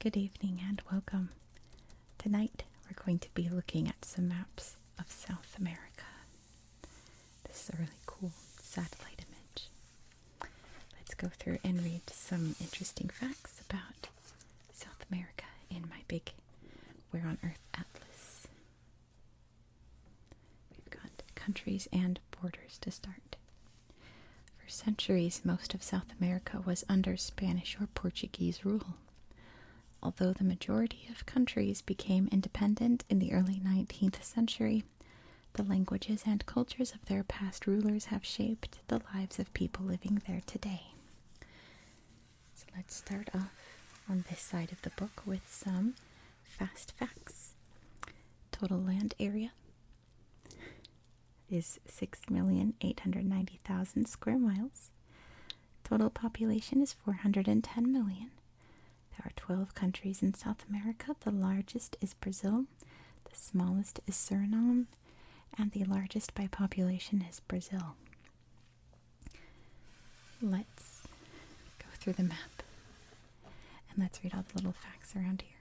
Good evening and welcome. Tonight we're going to be looking at some maps of South America. This is a really cool satellite image. Let's go through and read some interesting facts about South America in my big Where on Earth Atlas. We've got countries and borders to start. For centuries, most of South America was under Spanish or Portuguese rule. Although the majority of countries became independent in the early 19th century, the languages and cultures of their past rulers have shaped the lives of people living there today. So let's start off on this side of the book with some fast facts. Total land area is 6,890,000 square miles. Total population is 410 million. There are 12 countries in South America. The largest is Brazil, the smallest is Suriname, and the largest by population is Brazil. Let's go through the map and let's read all the little facts around here.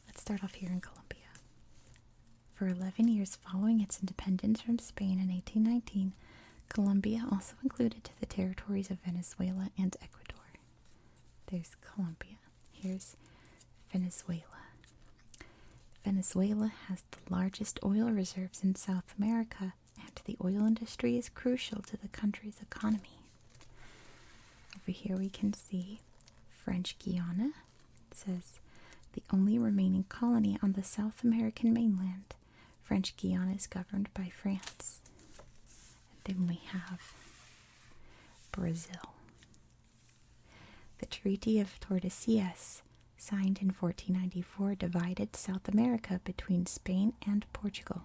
Let's start off here in Colombia. For 11 years following its independence from Spain in 1819, Colombia also included the territories of Venezuela and Ecuador. There's Colombia. Here's Venezuela. Venezuela has the largest oil reserves in South America, and the oil industry is crucial to the country's economy. Over here we can see French Guiana. It says, the only remaining colony on the South American mainland. French Guiana is governed by France. And then we have Brazil. The Treaty of Tordesillas, signed in 1494, divided South America between Spain and Portugal.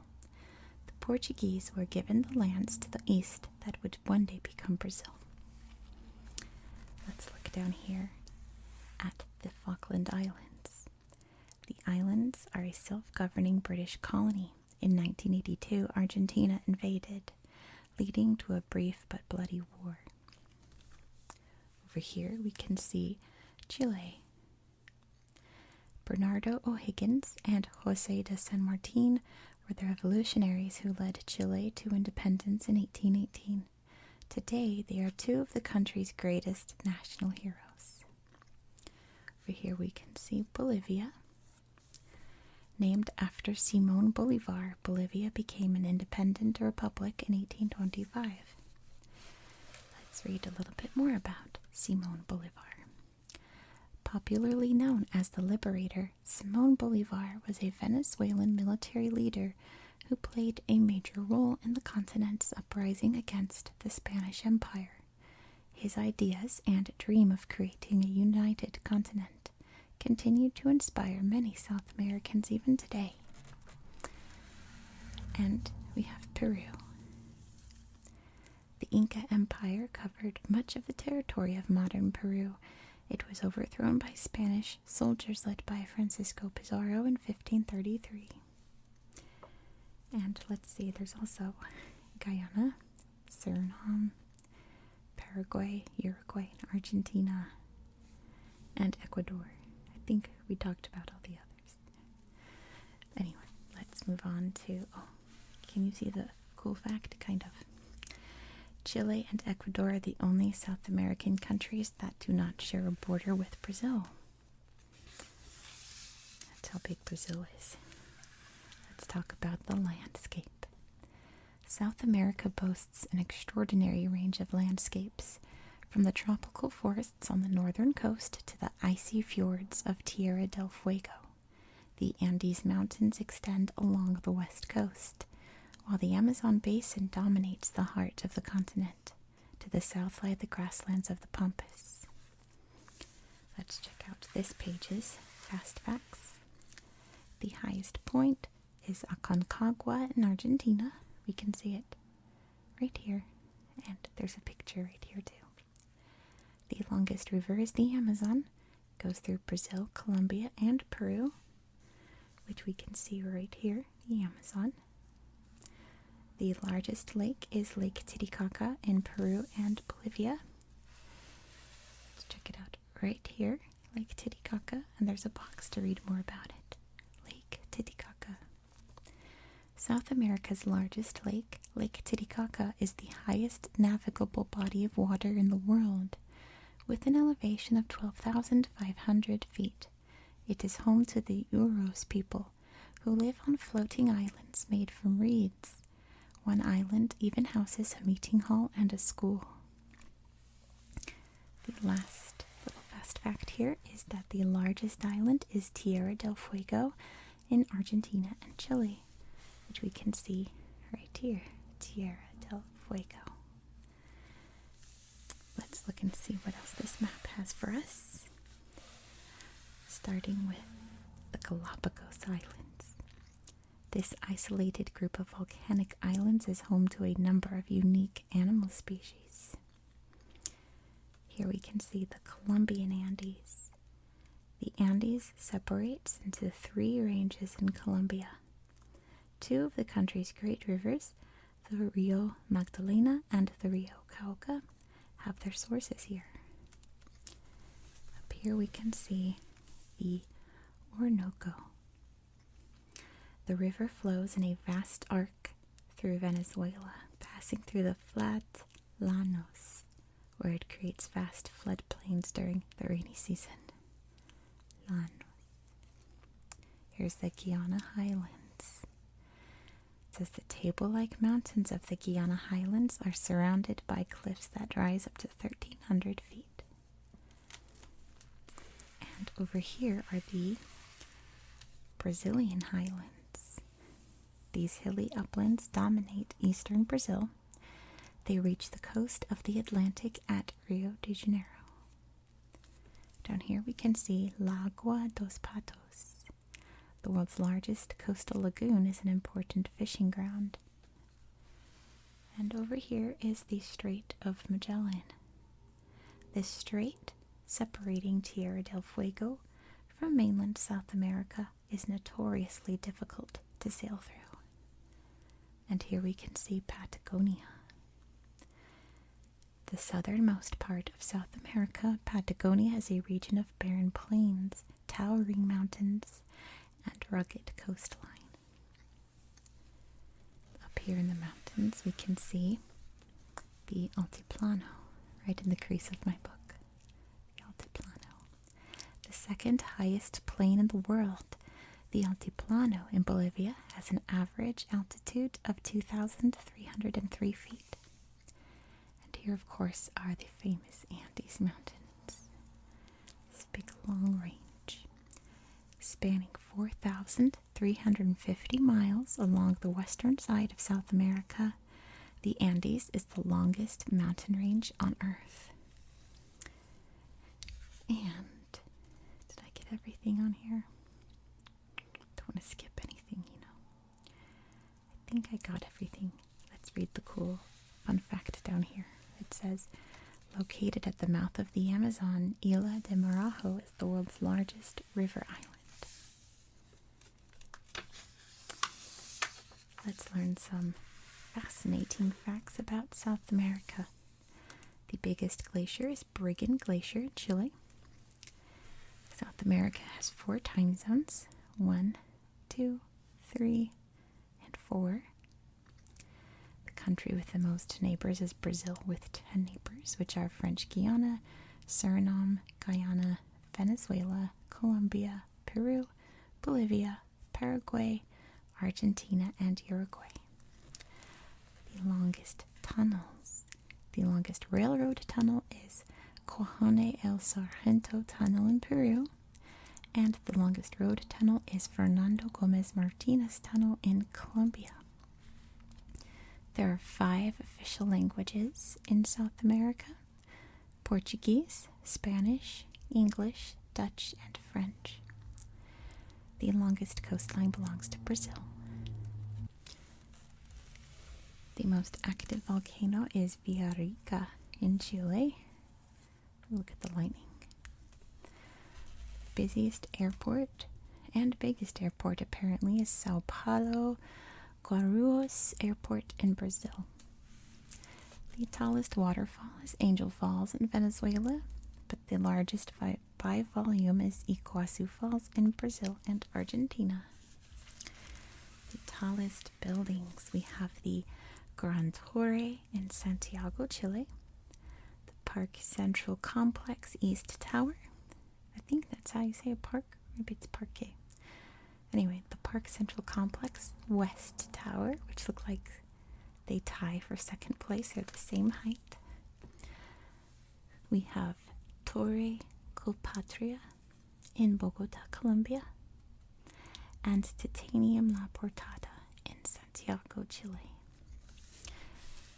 The Portuguese were given the lands to the east that would one day become Brazil. Let's look down here at the Falkland Islands. The islands are a self-governing British colony. In 1982, Argentina invaded, leading to a brief but bloody war. Over here we can see Chile. Bernardo O'Higgins and José de San Martín were the revolutionaries who led Chile to independence in 1818. Today they are two of the country's greatest national heroes. Over here we can see Bolivia. Named after Simón Bolívar, Bolivia became an independent republic in 1825. Let's read a little bit more about Simón Bolívar. Popularly known as the Liberator, Simón Bolívar was a Venezuelan military leader who played a major role in the continent's uprising against the Spanish Empire. His ideas and dream of creating a united continent continued to inspire many South Americans even today. And we have Peru. The Inca Empire covered much of the territory of modern Peru. It was overthrown by Spanish soldiers led by Francisco Pizarro in 1533. And let's see, there's also Guyana, Suriname, Paraguay, Uruguay, Argentina, and Ecuador. I think we talked about all the others. Anyway, let's move on to, can you see the cool fact? Kind of. Chile and Ecuador are the only South American countries that do not share a border with Brazil. That's how big Brazil is. Let's talk about the landscape. South America boasts an extraordinary range of landscapes, from the tropical forests on the northern coast to the icy fjords of Tierra del Fuego. The Andes Mountains extend along the west coast, while the Amazon Basin dominates the heart of the continent. To the south lie the grasslands of the Pampas. Let's check out this page's fast facts. The highest point is Aconcagua in Argentina. We can see it right here, and there's a picture right here too. The longest river is the Amazon. It goes through Brazil, Colombia, and Peru, which we can see right here, the Amazon. The largest lake is Lake Titicaca in Peru and Bolivia. Let's check it out right here, Lake Titicaca, and there's a box to read more about it. Lake Titicaca. South America's largest lake, Lake Titicaca, is the highest navigable body of water in the world, with an elevation of 12,500 feet. It is home to the Uros people, who live on floating islands made from reeds. One island even houses a meeting hall and a school. The last little fast fact here is that the largest island is Tierra del Fuego in Argentina and Chile, which we can see right here, Tierra del Fuego. Let's look and see what else this map has for us. Starting with the Galapagos Islands. This isolated group of volcanic islands is home to a number of unique animal species. Here we can see the Colombian Andes. The Andes separates into 3 ranges in Colombia. 2 of the country's great rivers, the Rio Magdalena and the Rio Cauca, have their sources here. Up here we can see the Orinoco. The river flows in a vast arc through Venezuela, passing through the flat llanos, where it creates vast floodplains during the rainy season. Llanos. Here's the Guiana Highlands. It says the table-like mountains of the Guiana Highlands are surrounded by cliffs that rise up to 1,300 feet. And over here are the Brazilian Highlands. These hilly uplands dominate eastern Brazil. They reach the coast of the Atlantic at Rio de Janeiro. Down here we can see Lagoa dos Patos. The world's largest coastal lagoon is an important fishing ground. And over here is the Strait of Magellan. This strait, separating Tierra del Fuego from mainland South America, is notoriously difficult to sail through. And here we can see Patagonia. The southernmost part of South America, Patagonia is a region of barren plains, towering mountains, and rugged coastline. Up here in the mountains we can see the Altiplano, right in the crease of my book. The Altiplano. The second highest plain in the world, the Altiplano in Bolivia, has an average altitude of 2,303 feet. And here, of course, are the famous Andes Mountains. This big long range, spanning 4,350 miles along the western side of South America. The Andes is the longest mountain range on Earth. And did I get everything on here? Don't want to skip anything, you know. I think I got everything. Let's read the cool fun fact down here. It says, located at the mouth of the Amazon, Ilha de Marajo is the world's largest river island. Let's learn some fascinating facts about South America. The biggest glacier is Brigham Glacier in Chile. South America has 4 time zones, 1, 2, 3, and 4. The country with the most neighbors is Brazil, with 10 neighbors, which are French Guiana, Suriname, Guyana, Venezuela, Colombia, Peru, Bolivia, Paraguay, Argentina, and Uruguay. The longest tunnels. The longest railroad tunnel is Cojone el Sargento Tunnel in Peru, and the longest road tunnel is Fernando Gomez Martinez Tunnel in Colombia. There are 5 official languages in South America: Portuguese, Spanish, English, Dutch, and French. The longest coastline belongs to Brazil. The most active volcano is Villarrica in Chile. Look at the lightning. Busiest airport and biggest airport apparently is Sao Paulo Guarulhos Airport in Brazil. The tallest waterfall is Angel Falls in Venezuela. but the largest by volume is Iguazu Falls in Brazil and Argentina. The tallest buildings, we have the Gran Torre in Santiago, Chile, the Parque Central Complex East Tower. I think that's how you say a park. Maybe it's Parque. Anyway, the Parque Central Complex West Tower, which look like they tie for second place. They're the same height. We have Torre Colpatria in Bogota, Colombia, and Titanium La Portada in Santiago, Chile.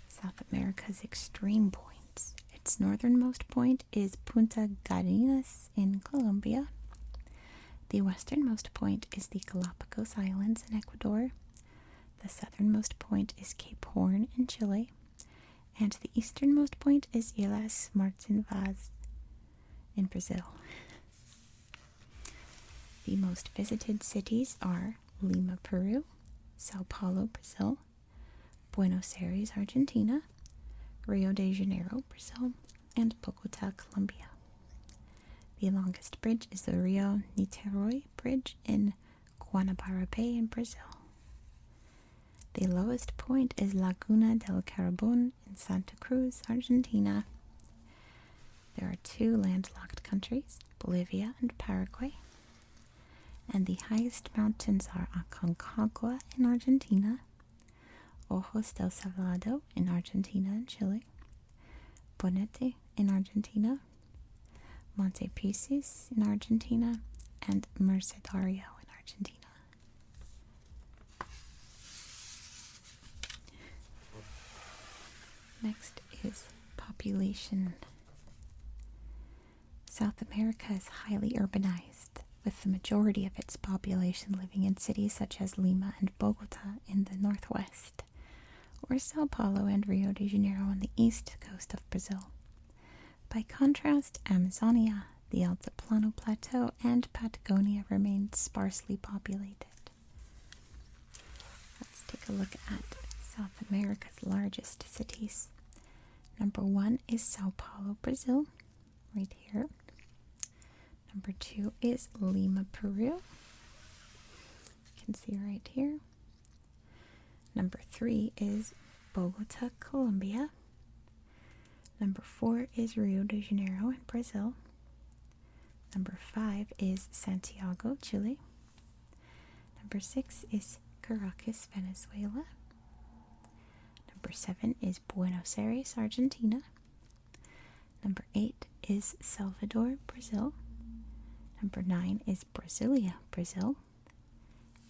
South America's extreme points. Its northernmost point is Punta Gallinas in Colombia. The westernmost point is the Galapagos Islands in Ecuador. The southernmost point is Cape Horn in Chile. And the easternmost point is Ilhas Martin Vaz in Brazil. The most visited cities are Lima, Peru, Sao Paulo, Brazil, Buenos Aires, Argentina, Rio de Janeiro, Brazil, and Bogota, Colombia. The longest bridge is the Rio Niterói Bridge in Guanabara Bay in Brazil. The lowest point is Laguna del Carbón in Santa Cruz, Argentina. There are 2 landlocked countries, Bolivia and Paraguay. And the highest mountains are Aconcagua in Argentina, Ojos del Salado in Argentina and Chile, Bonete in Argentina, Monte Pisis in Argentina, and Mercedario in Argentina. Next is population. South America is highly urbanized, with the majority of its population living in cities such as Lima and Bogota in the northwest, or Sao Paulo and Rio de Janeiro on the east coast of Brazil. By contrast, Amazonia, the Altiplano Plateau, and Patagonia remain sparsely populated. Let's take a look at South America's largest cities. Number 1 is Sao Paulo, Brazil, right here. Number 2 is Lima, Peru. You can see right here. Number 3 is Bogota, Colombia. Number 4 is Rio de Janeiro in Brazil. Number 5 is Santiago, Chile. Number 6 is Caracas, Venezuela. Number 7 is Buenos Aires, Argentina. Number 8 is Salvador, Brazil. Number 9 is Brasilia, Brazil.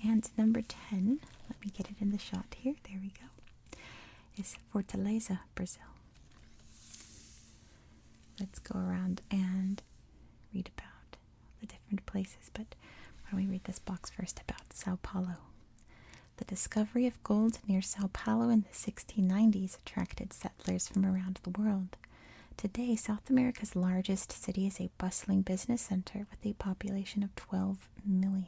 And number 10, let me get it in the shot here, there we go, is Fortaleza, Brazil. Let's go around and read about the different places, but why don't we read this box first about Sao Paulo. The discovery of gold near Sao Paulo in the 1690s attracted settlers from around the world. Today, South America's largest city is a bustling business center with a population of 12 million.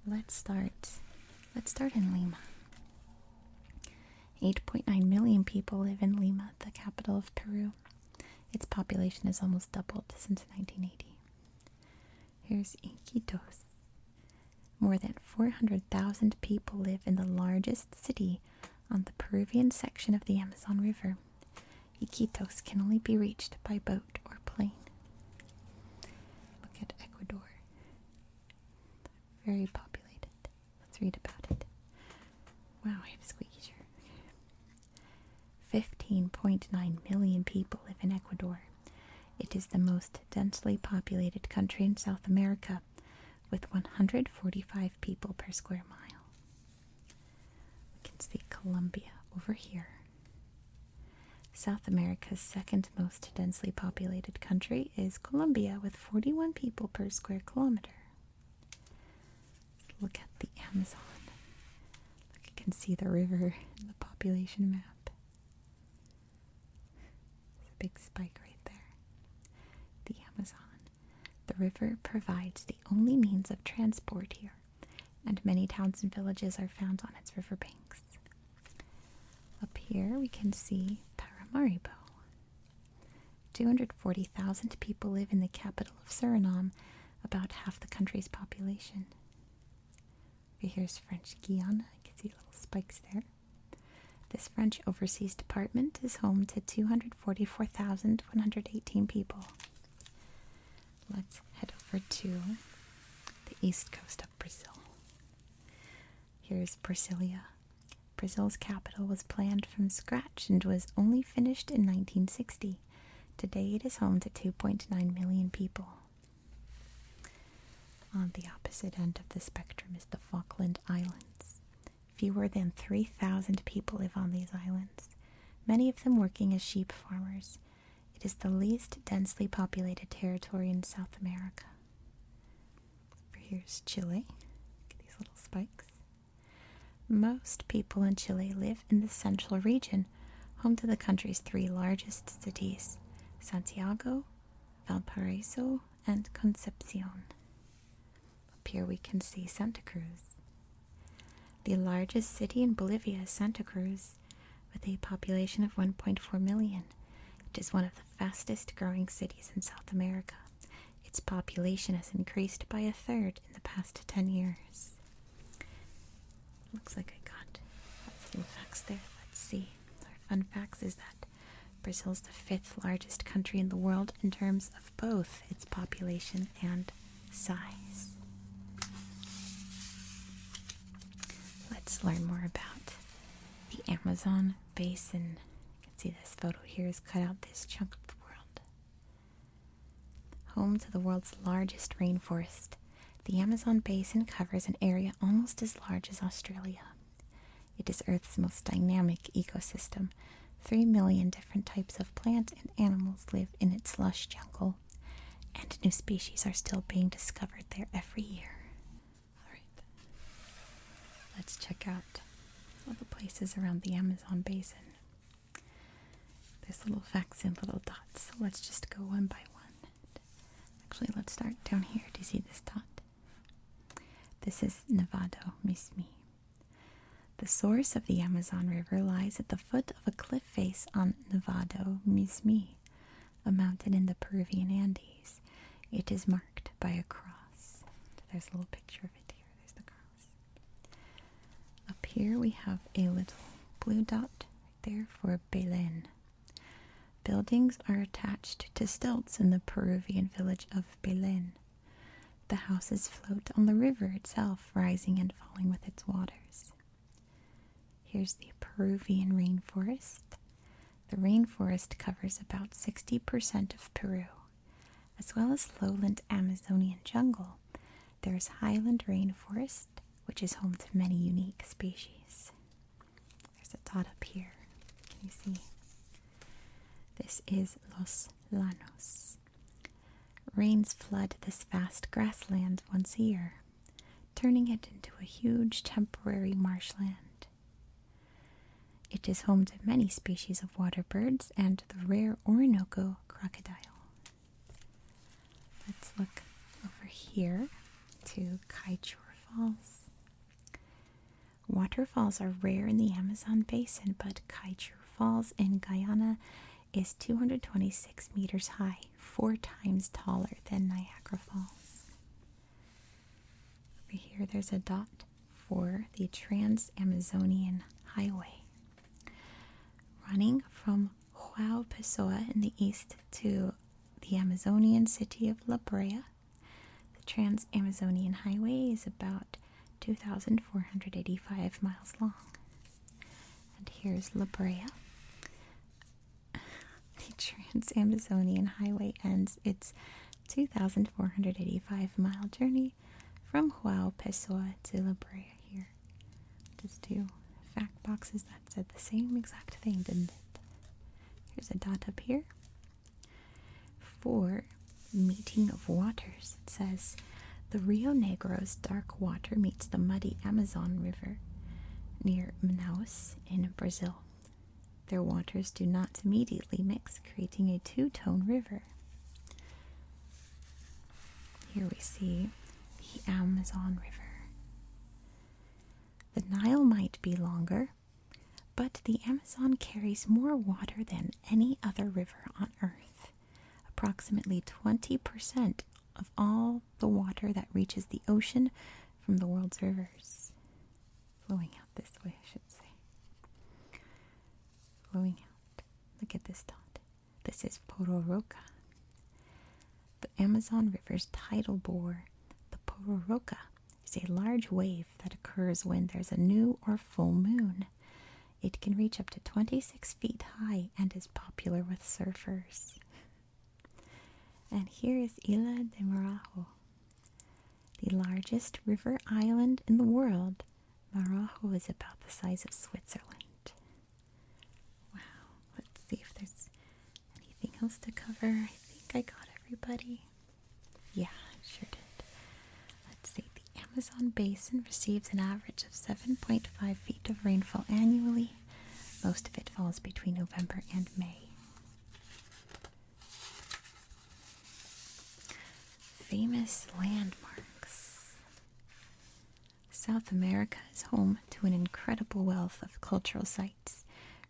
Let's start in Lima. 8.9 million people live in Lima, the capital of Peru. Its population has almost doubled since 1980. Here's Iquitos. More than 400,000 people live in the largest city on the Peruvian section of the Amazon River. Iquitos can only be reached by boat or plane. Look at Ecuador. Very populated. Let's read about it. Wow, I have a squeaky chair. 15.9 million people live in Ecuador. It is the most densely populated country in South America, with 145 people per square mile. We can see Colombia over here. South America's second most densely populated country is Colombia, with 41 people per square kilometer. Let's look at the Amazon. Look, you can see the river in the population map. There's a big spike right there. The Amazon. The river provides the only means of transport here, and many towns and villages are found on its riverbanks. Up here we can see Paramaribo. 240,000 people live in the capital of Suriname, about half the country's population. Here's French Guiana. You can see little spikes there. This French overseas department is home to 244,118 people. Let's head over to the east coast of Brazil. Here's Brasilia. Brazil's capital was planned from scratch and was only finished in 1960. Today it is home to 2.9 million people. On the opposite end of the spectrum is the Falkland Islands. Fewer than 3,000 people live on these islands, many of them working as sheep farmers. It is the least densely populated territory in South America. Here's Chile. Look at these little spikes. Most people in Chile live in the central region, home to the country's three largest cities, Santiago, Valparaiso, and Concepcion. Up here we can see Santa Cruz. The largest city in Bolivia is Santa Cruz, with a population of 1.4 million. It is one of the fastest growing cities in South America. Its population has increased by 1/3 in the past 10 years. Looks like I got lots of facts there. Let's see. Our fun facts is that Brazil is the 5th largest country in the world in terms of both its population and size. Let's learn more about the Amazon Basin. You can see this photo here is cut out this chunk of the world. Home to the world's largest rainforest, the Amazon Basin covers an area almost as large as Australia. It is Earth's most dynamic ecosystem. 3 million different types of plants and animals live in its lush jungle, and new species are still being discovered there every year. Let's check out all the places around the Amazon Basin. There's little facts and little dots, so let's just go one by one. Actually, let's start down here. Do you see this dot? This is Nevado Mismi. The source of the Amazon River lies at the foot of a cliff face on Nevado Mismi, a mountain in the Peruvian Andes. It is marked by a cross. There's a little picture of it. Up here we have a little blue dot right there for Basin. Buildings are attached to stilts in the Peruvian village of Basin. The houses float on the river itself, rising and falling with its waters. Here's the Peruvian rainforest. The rainforest covers about 60% of Peru. As well as lowland Amazonian jungle, there's highland rainforest, which is home to many unique species. There's a dot up here. Can you see? This is Los Llanos. Rains flood this vast grassland once a year, turning it into a huge temporary marshland. It is home to many species of water birds and the rare Orinoco crocodile. Let's look over here to Kaichor Falls. Waterfalls are rare in the Amazon Basin, but Kaichor Falls in Guyana is 226 meters high, 4 times taller than Niagara Falls. Over here there's a dot for the Trans-Amazonian Highway. Running from João Pessoa in the east to the Amazonian city of La Brea, the Trans-Amazonian Highway is about 2,485 miles long. And here's La Brea. The Trans-Amazonian Highway ends its 2,485-mile journey from João Pessoa to La Brea here. Just 2 fact boxes that said the same exact thing, didn't it? Here's a dot up here for meeting of waters. It says, the Rio Negro's dark water meets the muddy Amazon River near Manaus in Brazil. Their waters do not immediately mix, creating a 2-tone river. Here we see the Amazon River. The Nile might be longer, but the Amazon carries more water than any other river on Earth. approximately 20% of all the water that reaches the ocean from the world's rivers. Flowing out this way, I should say. Flowing out. Look at this dot. This is Pororoca. The Amazon River's tidal bore, the Pororoca, is a large wave that occurs when there's a new or full moon. It can reach up to 26 feet high and is popular with surfers. And here is Isla de Marajo, the largest river island in the world. Marajo is about the size of Switzerland. Wow, let's see if there's anything else to cover. I think I got everybody. Yeah, I sure did. Let's see, the Amazon Basin receives an average of 7.5 feet of rainfall annually. Most of it falls between November and May. Famous landmarks. South America is home to an incredible wealth of cultural sites,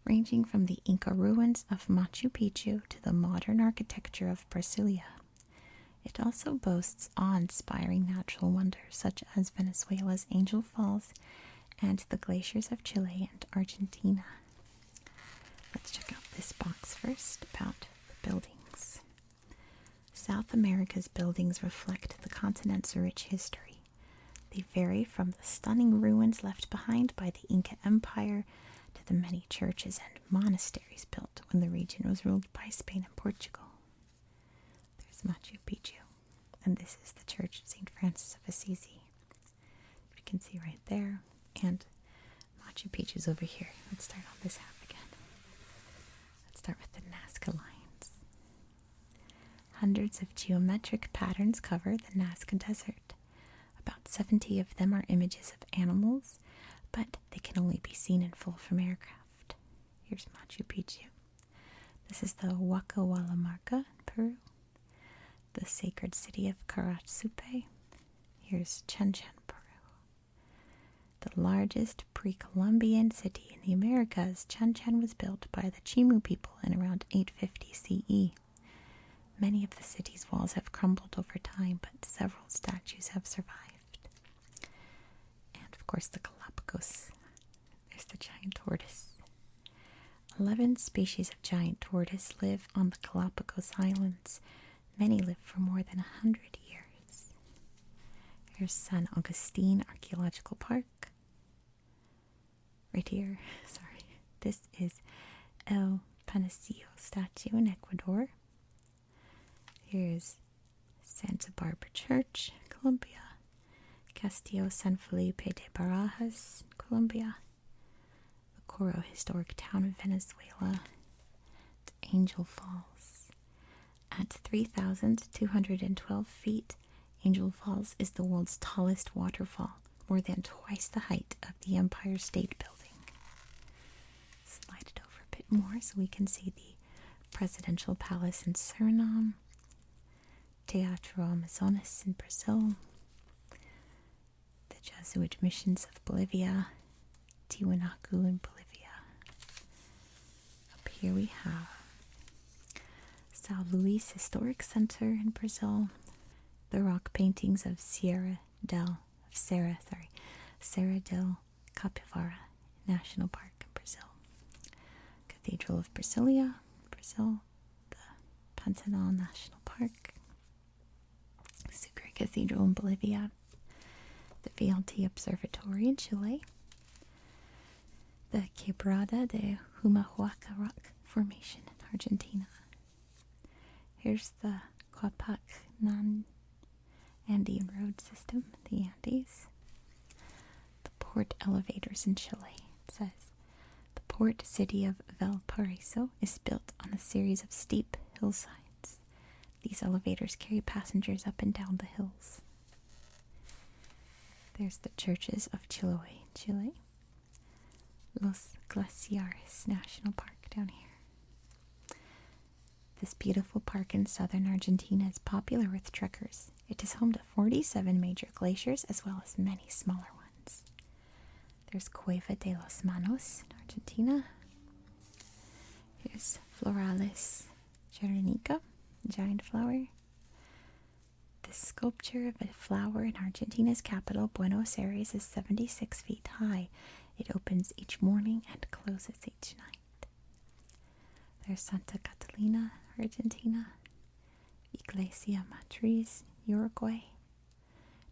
ranging from the Inca ruins of Machu Picchu to the modern architecture of Brasilia. It also boasts awe-inspiring natural wonders such as Venezuela's Angel Falls and the glaciers of Chile and Argentina. Let's check out this box first about the buildings. South America's buildings reflect the continent's rich history. They vary from the stunning ruins left behind by the Inca Empire to the many churches and monasteries built when the region was ruled by Spain and Portugal. There's Machu Picchu, and this is the Church of St. Francis of Assisi. You can see right there, and Machu Picchu's over here. Let's start on this half again. Let's start with the Nazca lines. Hundreds of geometric patterns cover the Nazca Desert. About 70 of them are images of animals, but they can only be seen in full from aircraft. Here's Machu Picchu. This is the Huacahualamarca in Peru. The sacred city of Caracsupe. Here's Chichen, Peru. The largest pre-Columbian city in the Americas, Chichen was built by the Chimu people in around 850 CE. Many of the city's walls have crumbled over time, but several statues have survived. And of course the Galapagos. There's the giant tortoise. 11 species of giant tortoise live on the Galapagos Islands. Many live for more than 100 years. Here's San Agustin Archaeological Park. Right here, sorry. This is El Panecillo statue in Ecuador. Here's Santa Barbara Church, Colombia. Castillo San Felipe de Barajas, Colombia. The Coro Historic Town of Venezuela. And Angel Falls. At 3,212 feet, Angel Falls is the world's tallest waterfall, more than twice the height of the Empire State Building. Slide it over a bit more so we can see the Presidential Palace in Suriname. Teatro Amazonas in Brazil, the Jesuit missions of Bolivia, Tiwanaku in Bolivia. Up here we have São Luís Historic Center in Brazil, the rock paintings of Serra del Capivara National Park in Brazil, Cathedral of Brasilia, Brazil, the Pantanal National Park, Sucre Cathedral in Bolivia, the VLT Observatory in Chile, the Quebrada de Humahuaca Rock Formation in Argentina. Here's the Quapacnan Andean Road System, the Andes. The port elevators in Chile. It says, the port city of Valparaiso is built on a series of steep hillsides. These elevators carry passengers up and down the hills. There's the churches of Chiloé, Chile. Los Glaciares National Park down here. This beautiful park in southern Argentina is popular with trekkers. It is home to 47 major glaciers as well as many smaller ones. There's Cueva de los Manos in Argentina. Here's Florales Cherenica giant flower. This sculpture of a flower in Argentina's capital, Buenos Aires, is 76 feet high. It opens each morning and closes each night. There's Santa Catalina, Argentina. Iglesia Matriz, Uruguay.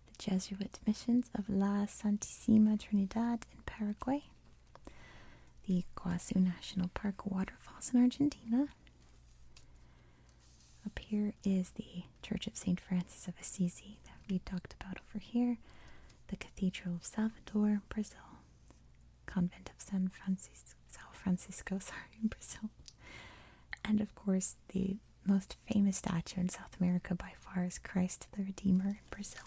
The Jesuit missions of La Santísima Trinidad in Paraguay. The Iguazu National Park waterfalls in Argentina. Up here is the Church of St. Francis of Assisi that we talked about over here. The Cathedral of Salvador, Brazil. Convent of San Francisco, in Brazil. And of course, the most famous statue in South America by far is Christ the Redeemer in Brazil.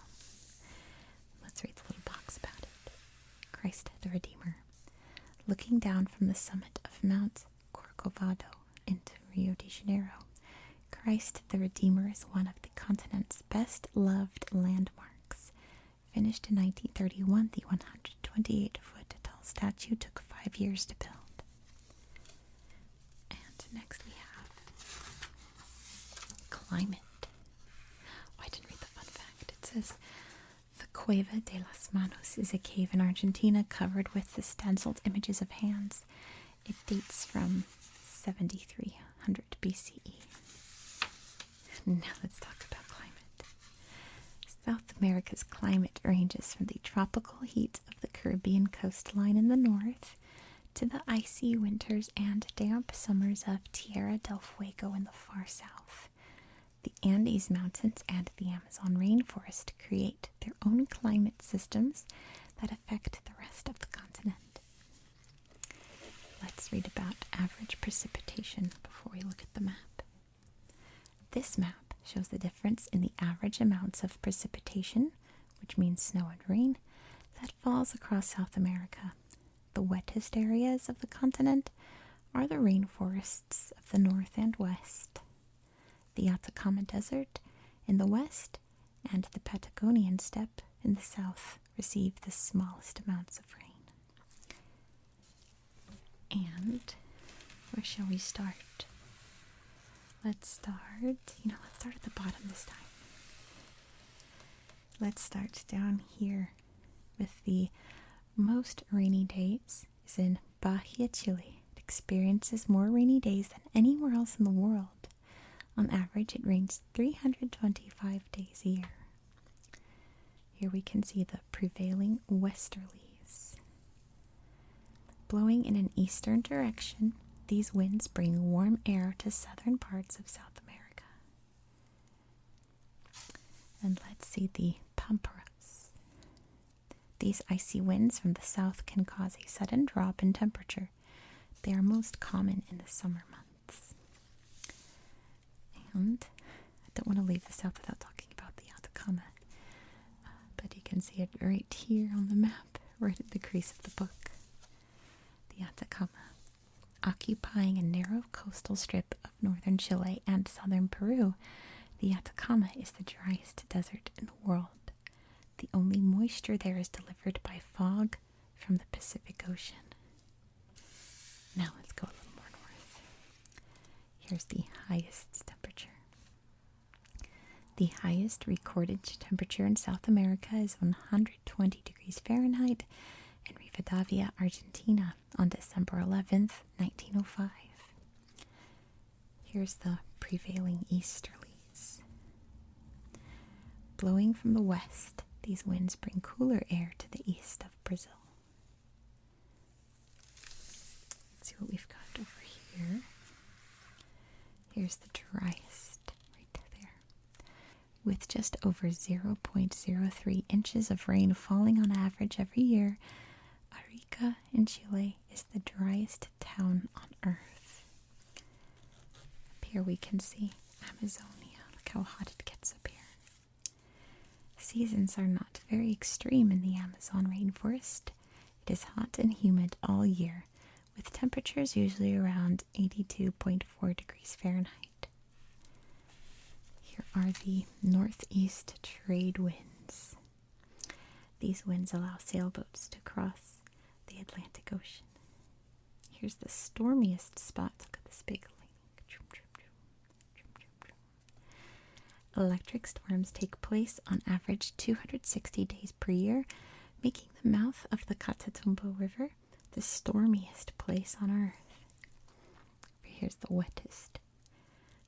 Let's read the little box about it. Christ the Redeemer. Looking down from the summit of Mount Corcovado into Rio de Janeiro, Christ the Redeemer is one of the continent's best-loved landmarks. Finished in 1931, the 128-foot tall statue took 5 years to build. And next we have climate. Oh, I didn't read the fun fact. It says, the Cueva de las Manos is a cave in Argentina covered with the stenciled images of hands. It dates from 7300 BCE. Now let's talk about climate. South America's climate ranges from the tropical heat of the Caribbean coastline in the north to the icy winters and damp summers of Tierra del Fuego in the far south. The Andes Mountains and the Amazon rainforest create their own climate systems that affect the rest of the continent. Let's read about average precipitation before we look at the map. This map shows the difference in the average amounts of precipitation, which means snow and rain, that falls across South America. The wettest areas of the continent are the rainforests of the north and west. The Atacama Desert in the west and the Patagonian steppe in the south receive the smallest amounts of rain. And where shall we start? Let's start at the bottom this time. Let's start down here with the most rainy days is in Bahia, Chile. It experiences more rainy days than anywhere else in the world. On average, it rains 325 days a year. Here we can see the prevailing westerlies. Blowing in an eastern direction, these winds bring warm air to southern parts of South America. And let's see the pampas. These icy winds from the south can cause a sudden drop in temperature. They are most common in the summer months. And I don't want to leave this out without talking about the Atacama. But you can see it right here on the map, right at the crease of the book. The Atacama. Occupying a narrow coastal strip of northern Chile and southern Peru, the Atacama is the driest desert in the world. The only moisture there is delivered by fog from the Pacific Ocean. Now let's go a little more north. Here's the highest temperature. The highest recorded temperature in South America is 120 degrees Fahrenheit in Rivadavia, Argentina, on December 11th, 1905. Here's the prevailing easterlies. Blowing from the west, these winds bring cooler air to the east of Brazil. Let's see what we've got over here. Here's the driest, right there. With just over 0.03 inches of rain falling on average every year, Arica in Chile is the driest town on earth. Up here we can see Amazonia. Look how hot it gets up here. Seasons are not very extreme in the Amazon rainforest. It is hot and humid all year, with temperatures usually around 82.4 degrees Fahrenheit. Here are the northeast trade winds. These winds allow sailboats to cross the Atlantic Ocean. Here's the stormiest spot. Look at this big lake. Electric storms take place on average 260 days per year, making the mouth of the Catatumbo River the stormiest place on Earth. Here's the wettest.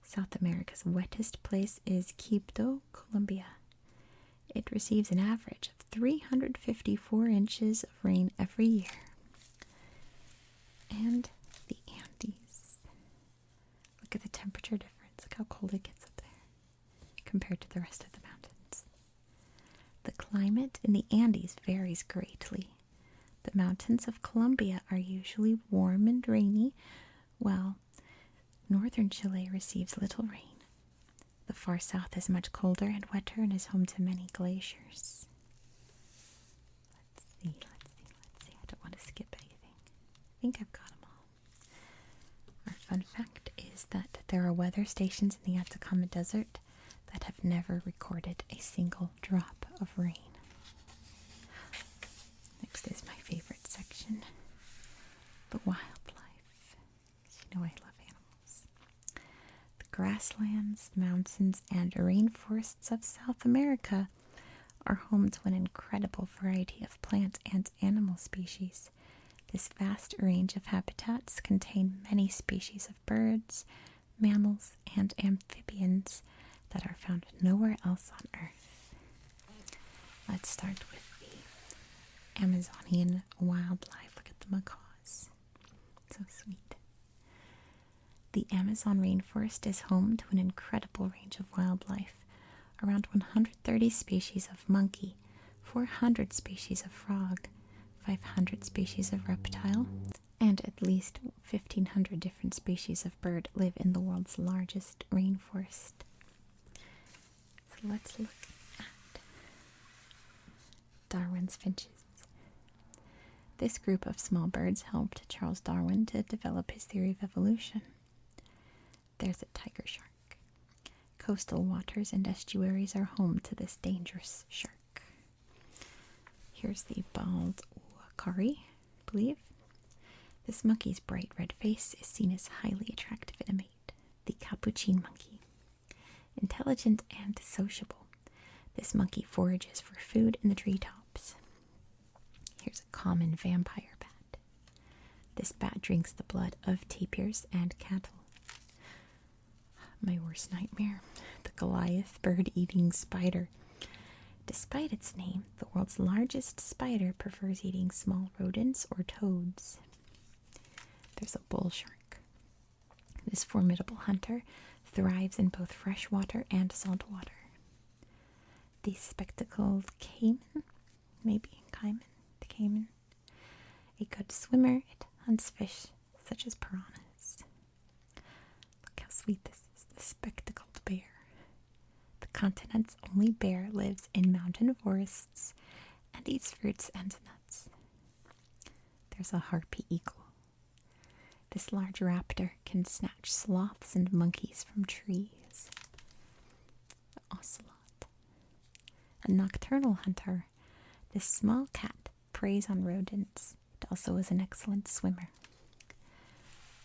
South America's wettest place is Quibdó, Colombia. It receives an average of 354 inches of rain every year. And the Andes. Look at the temperature difference. Look how cold it gets up there compared to the rest of the mountains. The climate in the Andes varies greatly. The mountains of Colombia are usually warm and rainy, while northern Chile receives little rain. The far south is much colder and wetter and is home to many glaciers. Let's see. I don't want to skip anything. I think I've got them all. Our fun fact is that there are weather stations in the Atacama Desert that have never recorded a single drop of rain. Next is my favorite section, the wildlife. You know I love animals. The grasslands, mountains, and rainforests of South America are home to an incredible variety of plant and animal species. This vast range of habitats contain many species of birds, mammals, and amphibians that are found nowhere else on Earth. Let's start with the Amazonian wildlife. Look at the macaws. So sweet. The Amazon rainforest is home to an incredible range of wildlife. Around 130 species of monkey, 400 species of frog, 500 species of reptile, and at least 1,500 different species of bird live in the world's largest rainforest. So let's look at Darwin's finches. This group of small birds helped Charles Darwin to develop his theory of evolution. There's a tiger shark. Coastal waters and estuaries are home to this dangerous shark. Here's the bald uakari, I believe. This monkey's bright red face is seen as highly attractive in a mate. The capuchin monkey. Intelligent and sociable, this monkey forages for food in the treetops. Here's a common vampire bat. This bat drinks the blood of tapirs and cattle. My worst nightmare, the Goliath bird-eating spider. Despite its name, the world's largest spider prefers eating small rodents or toads. There's a bull shark. This formidable hunter thrives in both freshwater and saltwater. The spectacled caiman, the caiman. A good swimmer, it hunts fish such as piranhas. Look how sweet this is, the spectacled bear. The continent's only bear lives in mountain forests and eats fruits and nuts. There's a harpy eagle. This large raptor can snatch sloths and monkeys from trees. The ocelot. A nocturnal hunter. This small cat preys on rodents. It also is an excellent swimmer.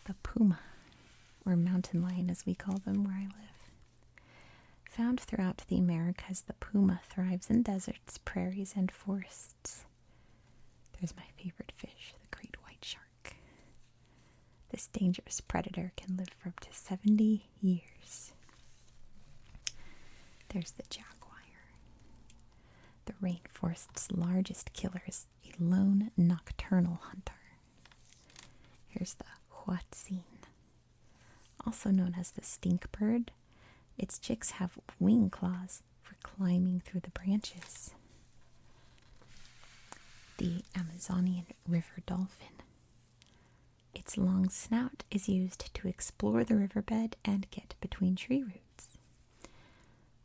The puma, or mountain lion as we call them where I live. Found throughout the Americas, the puma thrives in deserts, prairies, and forests. There's my favorite fish, the great white shark. This dangerous predator can live for up to 70 years. There's the jaguar. The rainforest's largest killer is a lone nocturnal hunter. Here's the huatzin, also known as the stink bird. Its chicks have wing claws for climbing through the branches. The Amazonian river dolphin. Its long snout is used to explore the riverbed and get between tree roots.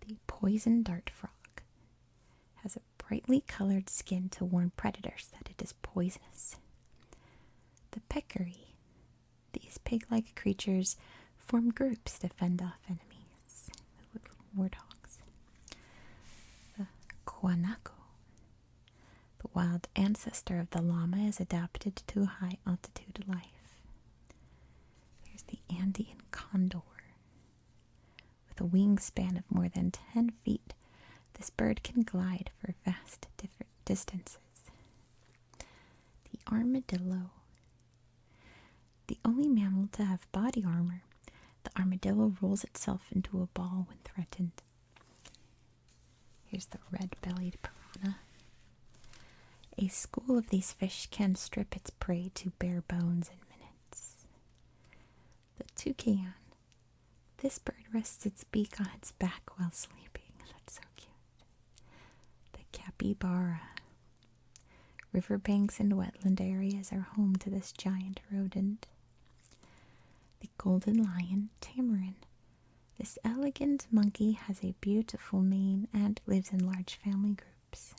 The poison dart frog has a brightly colored skin to warn predators that it is poisonous. The peccary. These pig-like creatures form groups to fend off enemies. Little warthogs. The guanaco. The wild ancestor of the llama is adapted to high-altitude life. There's the Andean condor. With wingspan of more than 10 feet, this bird can glide for vast different distances. The armadillo. The only mammal to have body armor, the armadillo rolls itself into a ball when threatened. Here's the red-bellied piranha. A school of these fish can strip its prey to bare bones in minutes. The toucan. This bird rests its beak on its back while sleeping. That's so cute. The capybara. Riverbanks and wetland areas are home to this giant rodent. The golden lion tamarin. This elegant monkey has a beautiful mane and lives in large family groups.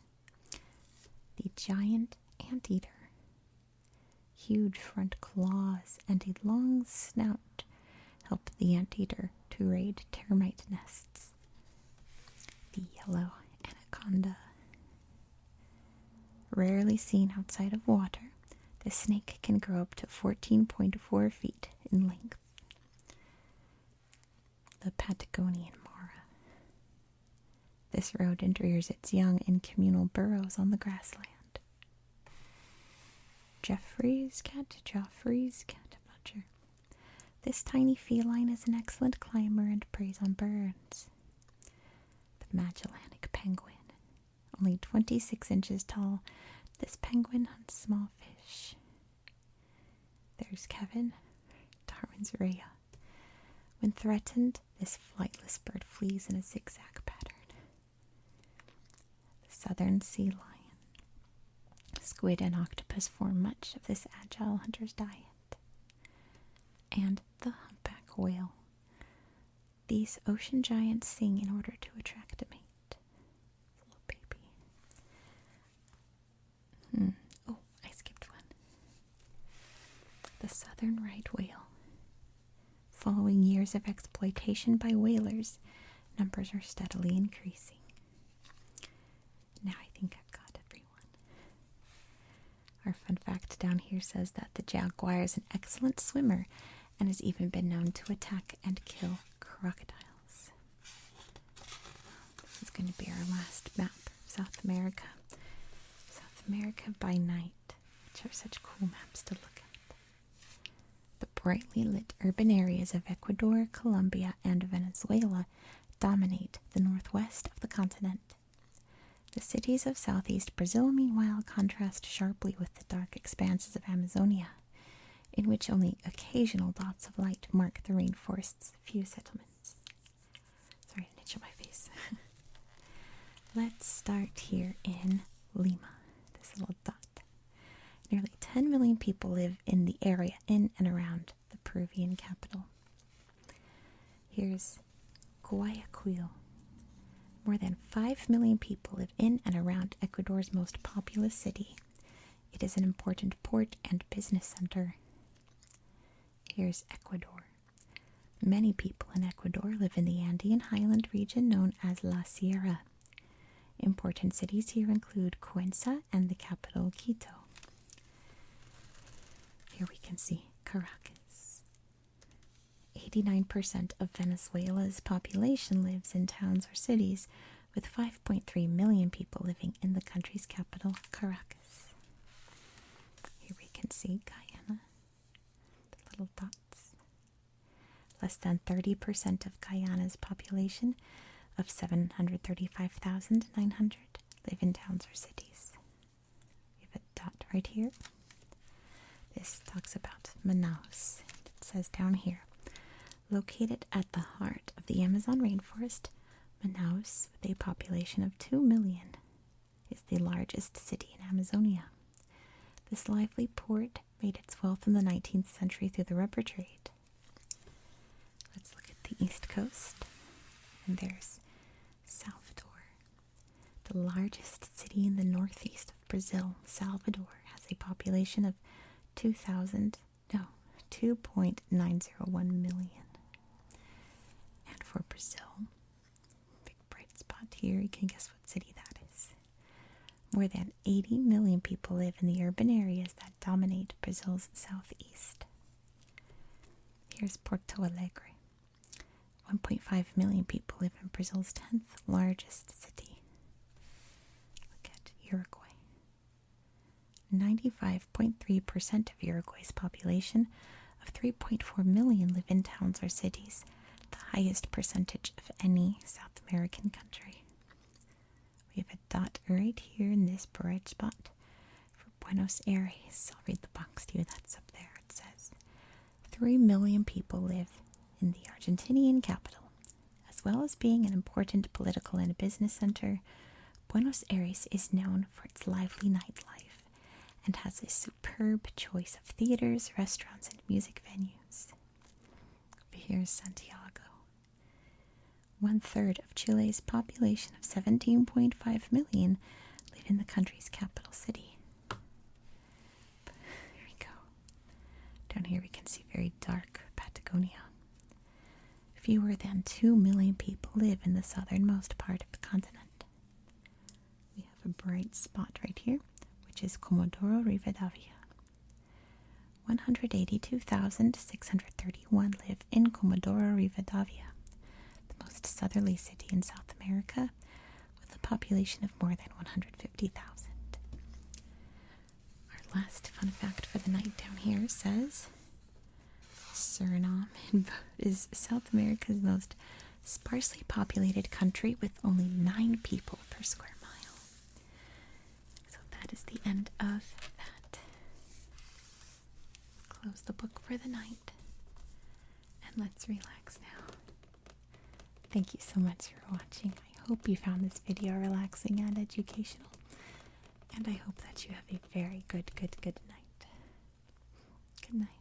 The giant anteater. Huge front claws and a long snout help the anteater to raid termite nests. The yellow anaconda. Rarely seen outside of water, the snake can grow up to 14.4 feet in length. The Patagonian mara. This rodent rears its young in communal burrows on the grassland. Geoffrey's cat, I'm not sure. This tiny feline is an excellent climber and preys on birds. The Magellanic penguin. Only 26 inches tall, this penguin hunts small fish. There's Kevin, Darwin's rhea. When threatened, this flightless bird flees in a zigzag pattern. The southern sea lion. Squid and octopus form much of this agile hunter's diet. And the humpback whale. These ocean giants sing in order to attract a mate. Little baby. Oh, I skipped one. The southern right whale. Following years of exploitation by whalers, numbers are steadily increasing. Now I think I've got everyone. Our fun fact down here says that the jaguar is an excellent swimmer and has even been known to attack and kill crocodiles. This is going to be our last map of South America. South America by night, which are such cool maps to look at. The brightly lit urban areas of Ecuador, Colombia, and Venezuela dominate the northwest of the continent. The cities of southeast Brazil, meanwhile, contrast sharply with the dark expanses of Amazonia, in which only occasional dots of light mark the rainforest's few settlements. Sorry, an itch on my face. Let's start here in Lima, this little dot. Nearly 10 million people live in the area in and around the Peruvian capital. Here's Guayaquil. More than 5 million people live in and around Ecuador's most populous city. It is an important port and business center. Here's Ecuador. Many people in Ecuador live in the Andean highland region known as La Sierra. Important cities here include Cuenca and the capital Quito. Here we can see Caracas. 89% of Venezuela's population lives in towns or cities, with 5.3 million people living in the country's capital, Caracas. Here we can see Guyana, the little dots. Less than 30% of Guyana's population, of 735,900, live in towns or cities. We have a dot right here. This talks about Manaus. It says down here, located at the heart of the Amazon rainforest, Manaus, with a population of 2 million, is the largest city in Amazonia. This lively port made its wealth in the 19th century through the rubber trade. Let's look at the east coast, and there's Salvador. The largest city in the northeast of Brazil, Salvador has a population of 2.901 million. And for Brazil, big bright spot here, you can guess what city that is. More than 80 million people live in the urban areas that dominate Brazil's southeast. Here's Porto Alegre. 1.5 million people live in Brazil's 10th largest city. Look at Uruguay. 95.3% of Uruguay's population of 3.4 million live in towns or cities, the highest percentage of any South American country. We have a dot right here in this bright spot for Buenos Aires. I'll read the box to you that's up there. It says 3 million people live in the Argentinian capital. As well as being an important political and business center, Buenos Aires is known for its lively nightlife and has a superb choice of theaters, restaurants, and music venues. Over here is Santiago. 1/3 of Chile's population of 17.5 million live in the country's capital city. There we go. Down here we can see very dark Patagonia. Fewer than 2 million people live in the southernmost part of the continent. We have a bright spot right here, which is Comodoro Rivadavia. 182,631 live in Comodoro Rivadavia, the most southerly city in South America, with a population of more than 150,000. Our last fun fact for the night down here says Suriname is South America's most sparsely populated country with only 9 people per square mile. So that is the end of that. Close the book for the night and let's relax now. Thank you so much for watching. I hope you found this video relaxing and educational, and I hope that you have a very good night. Good night.